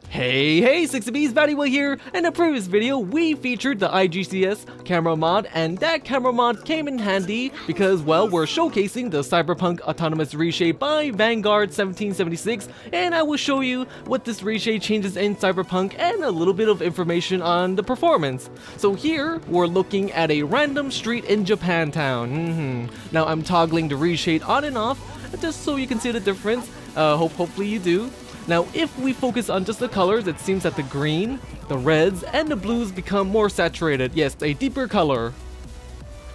Hey, 6B's VatiWah here. In a previous video, we featured the IGCS camera mod, and that camera mod came in handy because, well, we're showcasing the CyberPunk Autonomous Reshade by Vanguard 1776, and I will show you what this reshade changes in CyberPunk and a little bit of information on the performance. So here, we're looking at a random street in Japantown. Now I'm toggling the reshade on and off, just so you can see the difference. Hopefully you do. Now, if we focus on just the colors, it seems that the green, the reds, and the blues become more saturated. Yes, a deeper color.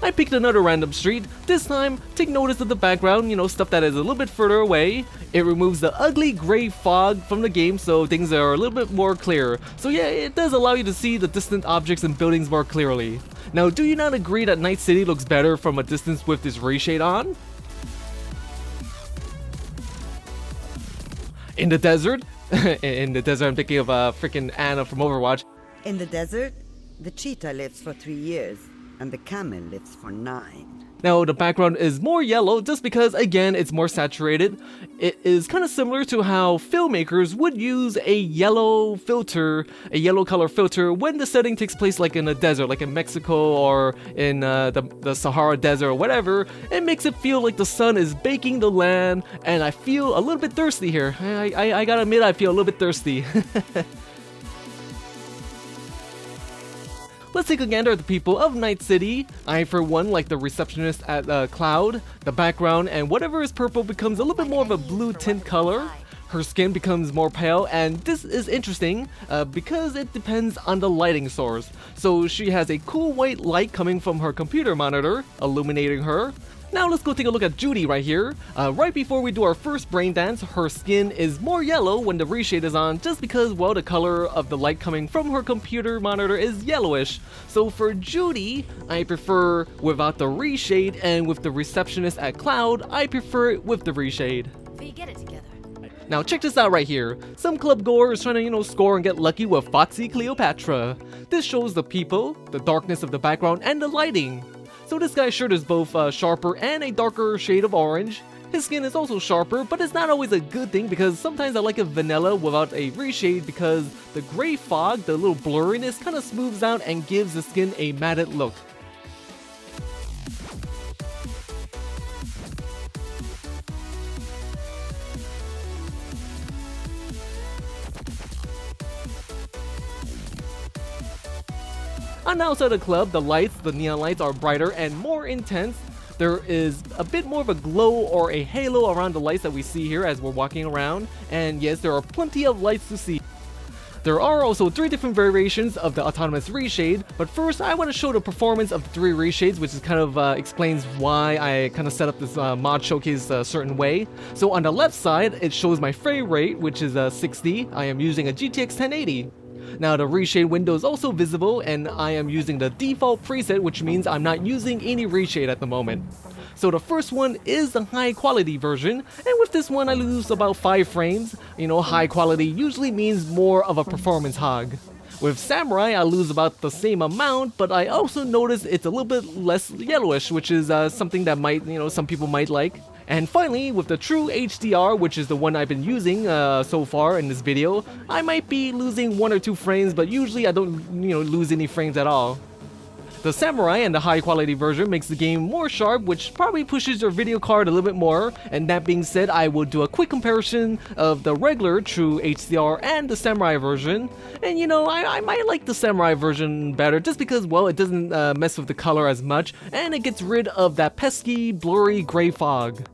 I picked another random street. This time, take notice of the background, stuff that is a little bit further away. It removes the ugly gray fog from the game, so things are a little bit more clear. So yeah, it does allow you to see the distant objects and buildings more clearly. Now, do you not agree that Night City looks better from a distance with this reshade on? In the desert? In the desert, I'm thinking of freaking Anna from Overwatch. In the desert, the cheetah lives for 3 years, and the camel lives for 9. Now, the background is more yellow just because, again, it's more saturated. It is kind of similar to how filmmakers would use a yellow filter, a yellow color filter, when the setting takes place like in a desert, like in Mexico or in the Sahara Desert or whatever. It makes it feel like the sun is baking the land, and I feel a little bit thirsty here. I gotta admit, I feel a little bit thirsty. Let's take a gander at the people of Night City. I, for one, like the receptionist at Cloud. The background and whatever is purple becomes a little bit more of a blue tint color. Her skin becomes more pale, and this is interesting because it depends on the lighting source. So she has a cool white light coming from her computer monitor, illuminating her. Now let's go take a look at Judy right here. Right before we do our first brain dance, her skin is more yellow when the reshade is on, just because, well, the color of the light coming from her computer monitor is yellowish. So for Judy, I prefer without the reshade, and with the receptionist at Cloud, I prefer it with the reshade. We get it together. Now check this out right here. Some club goer is trying to, score and get lucky with Foxy Cleopatra. This shows the people, the darkness of the background, and the lighting. So this guy's shirt is both sharper and a darker shade of orange. His skin is also sharper, but it's not always a good thing because sometimes I like it vanilla without a reshade because the gray fog, the little blurriness, kind of smooths out and gives the skin a matted look. On the outside of the club, the lights, the neon lights, are brighter and more intense. There is a bit more of a glow or a halo around the lights that we see here as we're walking around. And yes, there are plenty of lights to see. There are also 3 different variations of the autonomous reshade, but first I want to show the performance of the 3 reshades, which is kind of explains why I kind of set up this mod showcase a certain way. So on the left side, it shows my frame rate, which is 60. I am using a GTX 1080. Now the reshade window is also visible, and I am using the default preset, which means I'm not using any reshade at the moment. So the first one is the high quality version, and with this one I lose about 5 frames. High quality usually means more of a performance hog. With Samurai I lose about the same amount, but I also notice it's a little bit less yellowish, which is something that might, some people might like. And finally, with the true HDR, which is the one I've been using so far in this video, I might be losing 1 or 2 frames, but usually I don't, lose any frames at all. The Samurai and the high quality version makes the game more sharp, which probably pushes your video card a little bit more. And that being said, I will do a quick comparison of the regular true HDR and the Samurai version. And I might like the Samurai version better just because, well, it doesn't mess with the color as much, and it gets rid of that pesky, blurry gray fog.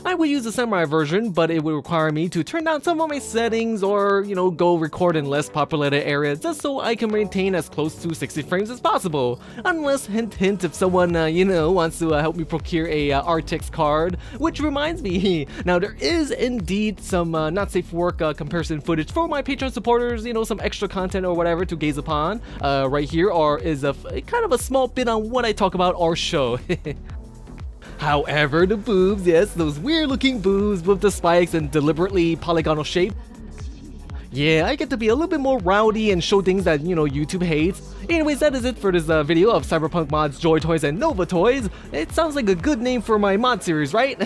I would use the Samurai version, but it would require me to turn down some of my settings or, go record in less populated areas just so I can maintain as close to 60 frames as possible. Unless, hint hint, if someone, wants to help me procure a RTX card. Which reminds me, now there is indeed some not safe for work comparison footage for my Patreon supporters, some extra content or whatever to gaze upon right here, or is a kind of a small bit on what I talk about or show. However, the boobs, yes, those weird looking boobs with the spikes and deliberately polygonal shape. Yeah, I get to be a little bit more rowdy and show things that, YouTube hates. Anyways, that is it for this video of Cyberpunk mods, Joy Toys, and Nova Toys. It sounds like a good name for my mod series, right?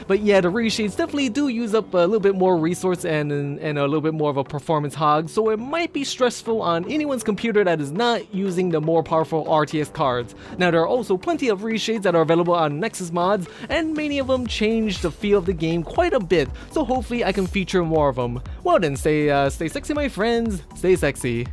But yeah, the reshades definitely do use up a little bit more resource and a little bit more of a performance hog, so it might be stressful on anyone's computer that is not using the more powerful RTX cards. Now, there are also plenty of reshades that are available on Nexus mods, and many of them change the feel of the game quite a bit, so hopefully I can feature more of them. Well then, stay sexy my friends, stay sexy.